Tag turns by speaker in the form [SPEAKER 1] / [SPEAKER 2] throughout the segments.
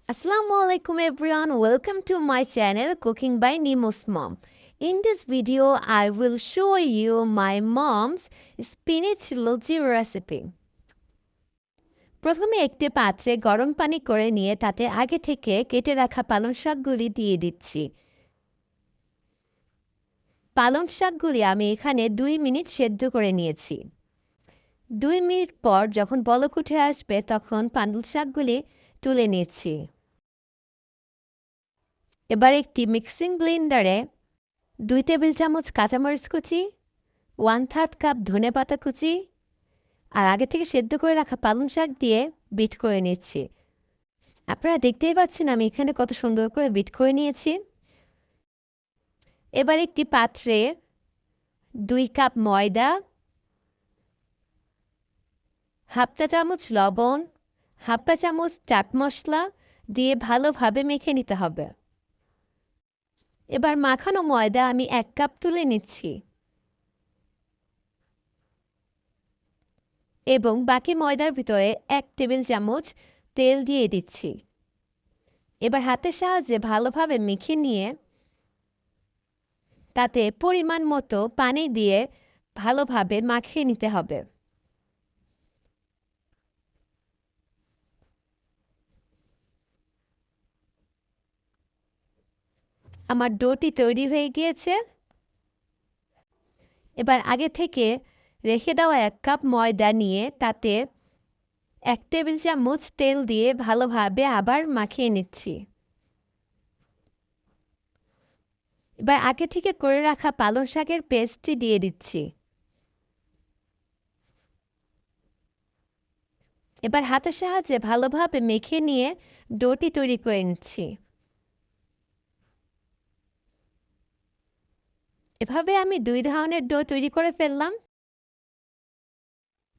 [SPEAKER 1] Assalamualaikum everyone, welcome to my channel Cooking by Nimu's Mom. In this video, I will show you my mom's spinach luchi recipe. প্রথমে একটি পাত্রে গরম পানি করে নিয়ে তাতে আগে থেকে কেটে রাখা পালং শাকগুলি দিয়ে দিচ্ছি। পালং শাকগুলি আমি এখানে 2 মিনিট সেদ্ধ করে নিয়েছি। 2 মিনিট পর যখন বলক উঠে আসবে তখন পালং শাকগুলি তুলে নিচ্ছি। এবার একটি মিক্সিং ব্লেন্ডারে 2 টেবিল চামচ কাঁচামরিচ কুচি, 1/3 কাপ ধনেপাতা কুচি আর আগে থেকে সেদ্ধ করে রাখা পালং শাক দিয়ে বিট করে নিচ্ছি। আপনারা দেখতেই পাচ্ছেন আমি এখানে কত সুন্দর করে বিট করে নিয়েছি। এবার একটি পাত্রে 2 কাপ ময়দা, হাফ চা চামচ লবণ, হাফ চা চামচ চাট মশলা দিয়ে ভালোভাবে মেখে নিতে হবে। এবার মাখানো ময়দা আমি 1 কাপ তুলে নিচ্ছি এবং বাকি ময়দার ভিতরে 1 টেবিল চামচ তেল দিয়ে দিচ্ছি। এবার হাতের সাহায্যে ভালোভাবে মেখে নিয়ে তাতে পরিমাণ মতো পানি দিয়ে ভালোভাবে মাখিয়ে নিতে হবে। আমার ডোটি তৈরি হয়ে গিয়েছে। এবার আগে থেকে রেখে দেওয়া 1 কাপ ময়দা নিয়ে তাতে 1 টেবিল চামচ তেল দিয়ে ভালোভাবে আবার মাখিয়ে নিচ্ছি। এবার আগে থেকে করে রাখা পালং শাকের পেস্টটি দিয়ে দিচ্ছি। এবার হাতের সাহায্যে ভালোভাবে মেখে নিয়ে ডোটি তৈরি করে নিচ্ছি। এভাবে আমি 2 ধরনের ডো তৈরি করে ফেললাম।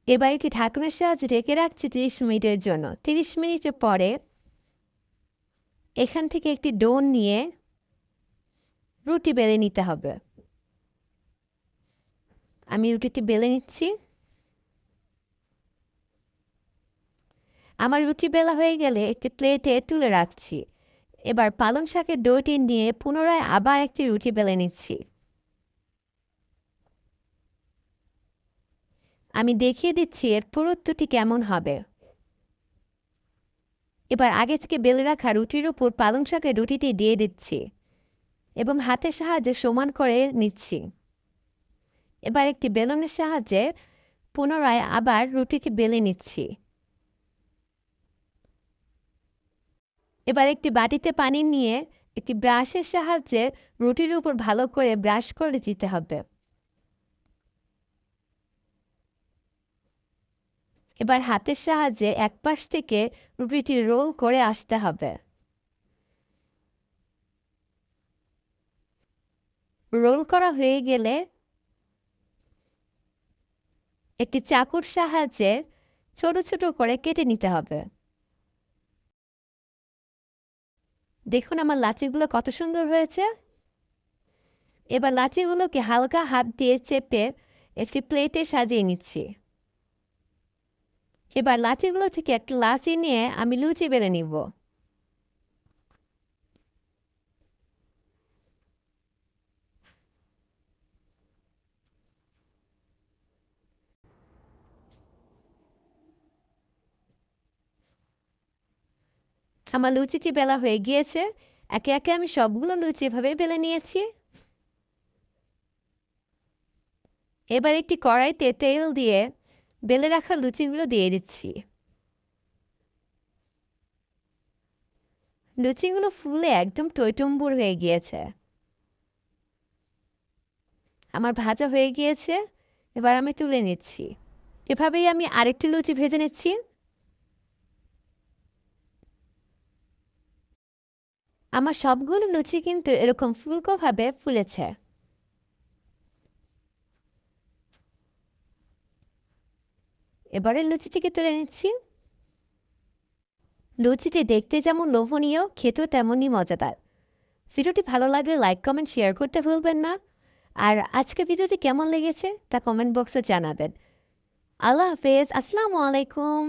[SPEAKER 1] এবার একটি ঢাকনার সাহায্যে ঢেকে রাখছি 30 মিনিটের জন্য। 30 মিনিটের পরে এখান থেকে একটি ডো নিয়ে রুটি বেলে নিতে হবে। আমি রুটিটি বেলে নিচ্ছি। আমার রুটি বেলা হয়ে গেলে একটি প্লেটে তুলে রাখছি। এবার পালং শাকের ডোটি নিয়ে পুনরায় আবার একটি রুটি বেলে নিচ্ছি। আমি দেখিয়ে দিচ্ছি এর পুরুত্বটি কেমন হবে। এবার আগে থেকে বেলে রাখা রুটির উপর পালং শাকের রুটিটি দিয়ে দিচ্ছি এবং হাতের সাহায্যে সমান করে নিচ্ছি। এবার একটি বেলনের সাহায্যে পুনরায় আবার রুটিটি বেলে নিচ্ছি। এবার একটি বাটিতে পানি নিয়ে একটি ব্রাশের সাহায্যে রুটির উপর ভালো করে ব্রাশ করে দিতে হবে। এবার হাতের সাহায্যে এক পাশ থেকে রুটিটি রোল করে আসতে হবে। রোল করা হয়ে গেলে একটি চাকুর সাহায্যে ছোট ছোট করে কেটে নিতে হবে। দেখুন আমার লাচিগুলো কত সুন্দর হয়েছে। এবার লাচিগুলোকে হালকা হাত দিয়ে চেপে একটি প্লেটে সাজিয়ে নিচ্ছি। এবার লাচিগুলো থেকে একটা লাচি নিয়ে আমি লুচি বেলে নিব। আমার লুচিটি বেলা হয়ে গিয়েছে। একে একে আমি সবগুলো লুচি এভাবে বেলে নিয়েছি। এবার একটি কড়াইতে তেল দিয়ে বেলে রাখা লুচিগুলো দিয়ে দিচ্ছি। লুচিগুলো ফুলে একদম টইটুম্বুর হয়ে গিয়েছে। আমার ভাজা হয়ে গিয়েছে। এবার আমি তুলে নিচ্ছি। এভাবেই আমি আরেকটি লুচি ভেজে নিচ্ছি। আমার সবগুলো লুচি কিন্তু এরকম ফুলকোভাবে ফুলেছে। এবারে লুচিটিকে তুলে নিচ্ছি। লুচিটি দেখতে যেমন লোভনীয়, খেতেও তেমনই মজাদার। ভিডিওটি ভালো লাগলে লাইক, কমেন্ট, শেয়ার করতে ভুলবেন না। আর আজকে ভিডিওটি কেমন লেগেছে তা কমেন্ট বক্সে জানাবেন। আল্লাহ হাফেজ। আসসালামু আলাইকুম।